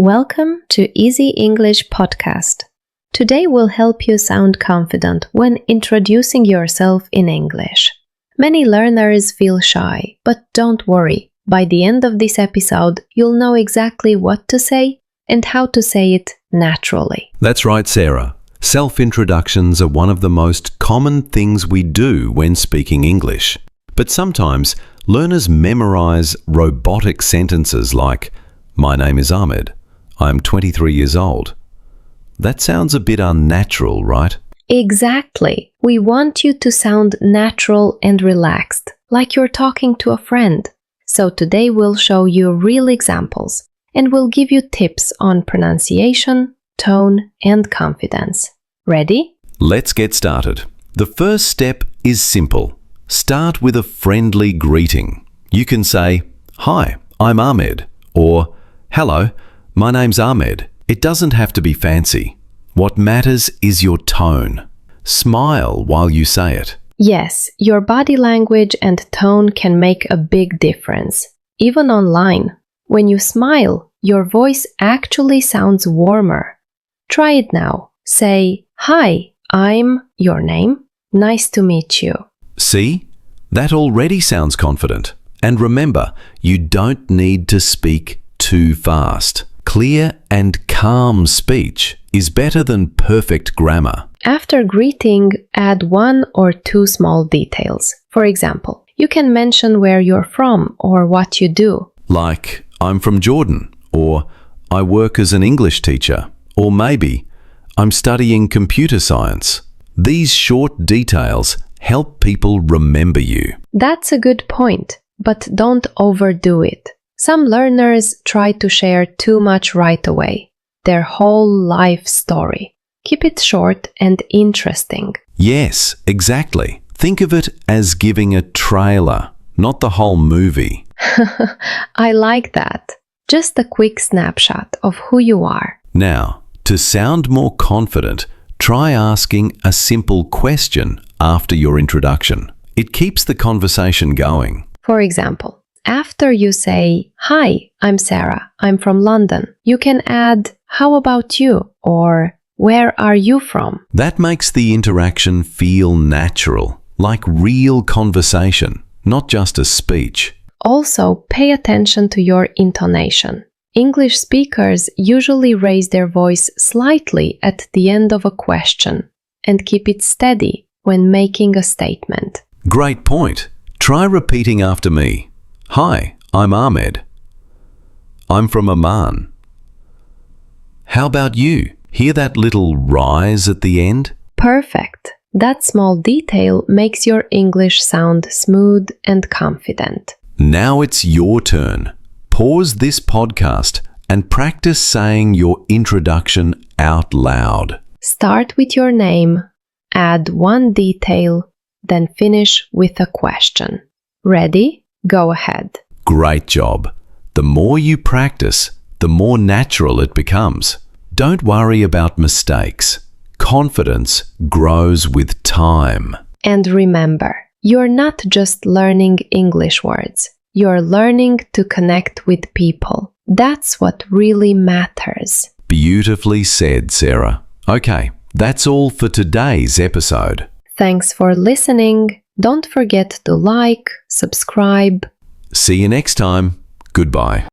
Welcome to Easy English Podcast. Today we'll help you sound confident when introducing yourself in English. Many learners feel shy, but don't worry. By the end of this episode, you'll know exactly what to say and how to say it naturally. That's right, Sarah. Self-introductions are one of the most common things we do when speaking English. But sometimes learners memorize robotic sentences like, "My name is Ahmed. I'm 23 years old." That sounds a bit unnatural, right? Exactly. We want you to sound natural and relaxed, like you're talking to a friend. So today we'll show you real examples, and we'll give you tips on pronunciation, tone, and confidence. Ready? Let's get started. The first step is simple. Start with a friendly greeting. You can say, "Hi, I'm Ahmed," or "Hello, my name's Ahmed." It doesn't have to be fancy. What matters is your tone. Smile while you say it. Yes, your body language and tone can make a big difference. Even online, when you smile, your voice actually sounds warmer. Try it now. Say, "Hi, I'm your name. Nice to meet you." See? That already sounds confident. And remember, you don't need to speak too fast. Clear and calm speech is better than perfect grammar. After greeting, add one or two small details. For example, you can mention where you're from or what you do. Like, "I'm from Jordan," or "I work as an English teacher," or maybe, "I'm studying computer science." These short details help people remember you. That's a good point, but don't overdo it. Some learners try to share too much right away, their whole life story. Keep it short and interesting. Yes, exactly. Think of it as giving a trailer, not the whole movie. I like that. Just a quick snapshot of who you are. Now, to sound more confident, try asking a simple question after your introduction. It keeps the conversation going. For example, after you say, "Hi, I'm Sarah, I'm from London," you can add, "How about you?" or "Where are you from?" That makes the interaction feel natural, like real conversation, not just a speech. Also, pay attention to your intonation. English speakers usually raise their voice slightly at the end of a question and keep it steady when making a statement. Great point. Try repeating after me. "Hi, I'm Ahmed. I'm from Oman. How about you?" Hear that little rise at the end? Perfect. That small detail makes your English sound smooth and confident. Now it's your turn. Pause this podcast and practice saying your introduction out loud. Start with your name, add one detail, then finish with a question. Ready? Go ahead. Great job. The more you practice, the more natural it becomes. Don't worry about mistakes. Confidence grows with time. And remember, you're not just learning English words. You're learning to connect with people. That's what really matters. Beautifully said, Sarah. Okay, that's all for today's episode. Thanks for listening. Don't forget to like, subscribe. See you next time. Goodbye.